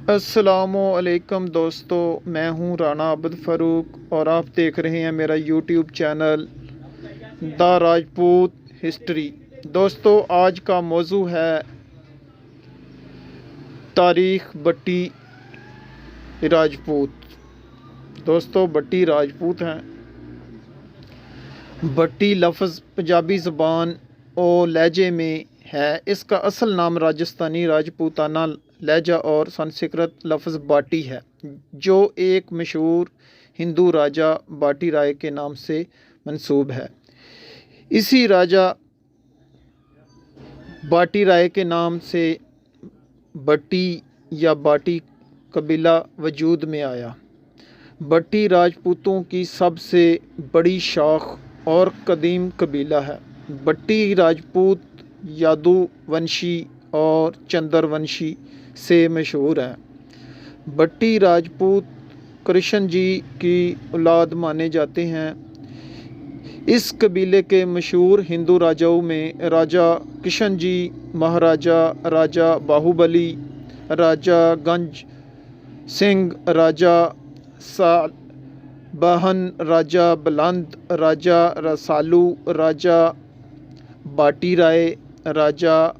अस्सलामुअलैकुम दोस्तों, मैं हूं राना अब्द फ़ारूक और आप देख रहे हैं मेरा YouTube channel the Rajput history. दोस्तों, आज का मौजू है तारीख़ भट्टी राजपूत। दोस्तों, भट्टी राजपूत हैं। भट्टी लफ्ज़ पंजाबी ज़बान और लहजे में है। इसका असल नाम राजस्थानी राजपूताना लहजा और संस्कृत लफ्ज़ बाटी है, जो एक मशहूर हिंदू राजा बाटी राय के नाम से मंसूब है। इसी राजा बाटी राय के नाम से भट्टी या बाटी कबीला वजूद में आया। भट्टी राजपूतों की सबसे बड़ी शाख और कदीम कबीला है। भट्टी राजपूत यादुवंशी और चंद्रवंशी से मशहूर हैं। भट्टी राजपूत कृष्ण जी की औलाद माने जाते हैं। इस कबीले के मशहूर हिंदू राजाओं में राजा किशन जी, महाराजा राजा बाहुबली, राजा गंज सिंह, राजा सालबहन, राजा बुलंद, राजा रसालू, राजा बाटी राय, राजा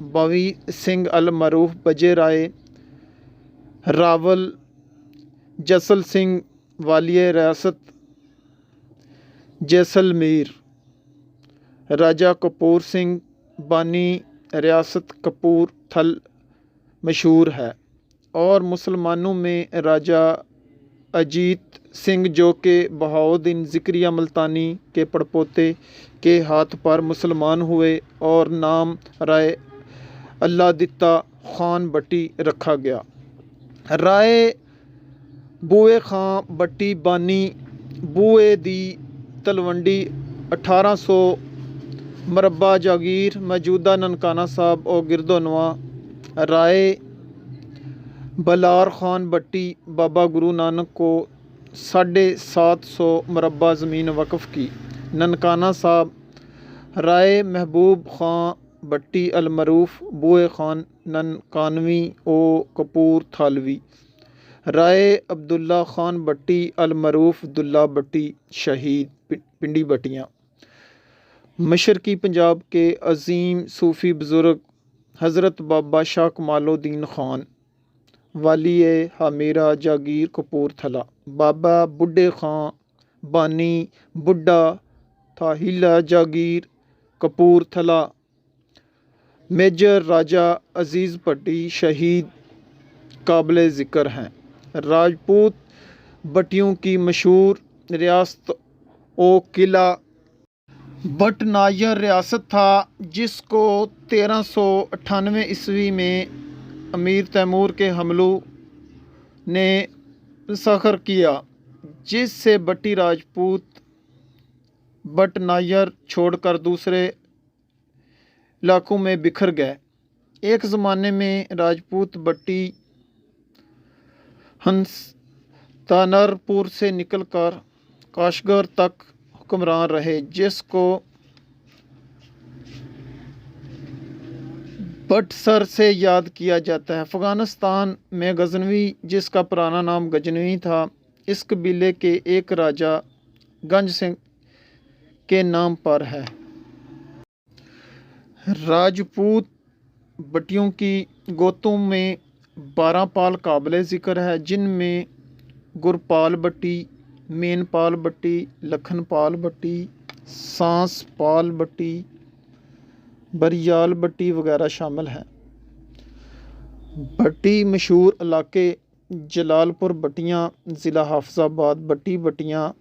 बवी सिंह अल मरूफ बजे राय, रावल जसल सिंह वालिय रियासत जैसलमेर, राजा कपूर सिंह बानी रियासत कपूर थल मशहूर है। और मुसलमानों में राजा अजीत सिंह, जो कि बहाउद्दीन ज़िक्रिया मुल्तानी के पड़पोते के हाथ पर मुसलमान हुए और नाम राय अल्लाह दित्ता खान भट्टी रखा गया। राय बूए खां भट्टी बानी बूए दी तलवंडी 1800 मरबा जागीर मौजूदा ननकाना साहब और गिरदोनवा। राय बलार खान भट्टी बाबा गुरु नानक को 750 मरबा ज़मीन वक्फ़ की। ननकाना साहब राय महबूब खां भट्टी अलमरूफ बूए खान ननकानवी ओ कपूर थालवी। राय अब्दुल्ला खान भट्टी अलमरूफ दुल्ला भट्टी शहीद पिंडी भट्टियाँ। मशरकी पंजाब के अजीम सूफ़ी बुज़ुर्ग हज़रत बाबा शाह कमालुद्दीन खान वाली हमीरा जागीर कपूरथला, बाबा बुड्ढे खां बानी बुड्ढा थाहिला जागीर कपूरथला, मेजर राजा अजीज़ भट्टी शहीद काबिल ज़िक्र हैं। राजपूत भट्टियों की मशहूर रियासत ओ किला बटनायर रियासत था, जिसको 1398 ईस्वी में अमीर तैमूर के हमलों ने सखर किया, जिससे भट्टी राजपूत बटनायर छोड़कर दूसरे इलाकों में बिखर गए। एक ज़माने में राजपूत भट्टी हंसानरपुर से निकलकर काशगर तक हुक्मरान रहे, जिसको बटसर से याद किया जाता है। अफ़गानिस्तान में गजनवी, जिसका पुराना नाम गजनवी था, इस कबीले के एक राजा गंज सिंह के नाम पर है। राजपूत भट्टियों की गोतों में 12 पाल काबिल ज़िक्र है, जिनमें गुरपाल भट्टी, मेनपाल भट्टी, लखनपाल भट्टी, सांसपाल भट्टी, बरियाल भट्टी वगैरह शामिल हैं। भट्टी मशहूर इलाके जलालपुर भट्टियाँ ज़िला हाफिज़ाबाद, भट्टी भट्टियाँ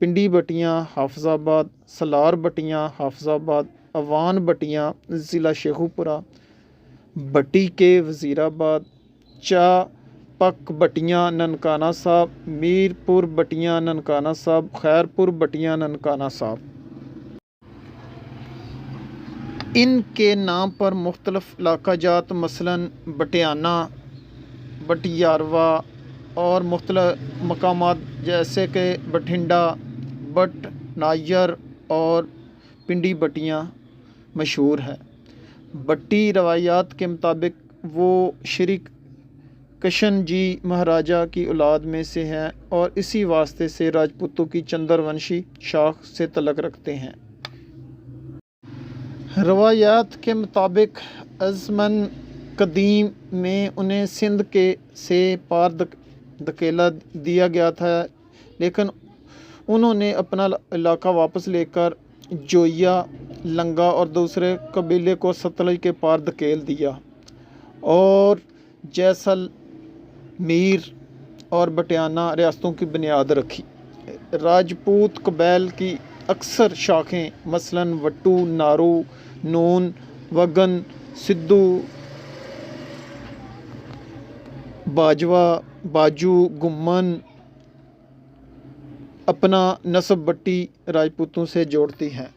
पिंडी भट्टियाँ हाफिज़ाबाद, सलार भट्टियाँ हाफिज़ाबाद, अवान भट्टियाँ ज़िला शेखुपुरा, भट्टी के वज़ीराबाद, चापक भट्टियाँ ननकाना साहब, मीरपुर भट्टियाँ ननकाना साहब, खैरपुर भट्टियाँ ननकाना साहब। इनके नाम पर मुख्तलिफ इलाका जात मसलन बटियाना, बटियारवा और मुख्तलिफ मकामात जैसे कि बठिंडा, बटनायर और पिंडी भट्टियाँ मशहूर है। भट्टी रवायात के मुताबिक वो शिरक کشن جی مہاراجا کی اولاد میں سے ہیں اور اسی واسطے سے راجپوتوں کی چندر ونشی شاخ سے تعلق رکھتے ہیں۔ روایات کے مطابق ازمن قدیم میں انہیں سندھ سے پار دھکیلا دیا گیا تھا، لیکن انہوں نے اپنا علاقہ واپس لے کر جوئیا، لنگا اور دوسرے قبیلے کو ستلج کے پار دھکیل دیا اور جیسلمیر اور بٹیانہ ریاستوں کی بنیاد رکھی۔ راجپوت قبائل کی اکثر شاخیں مثلاً وٹو، نارو، نون، وگن، سدھو، باجوہ، باجو، گمن اپنا نسب بٹی راجپوتوں سے جوڑتی ہیں۔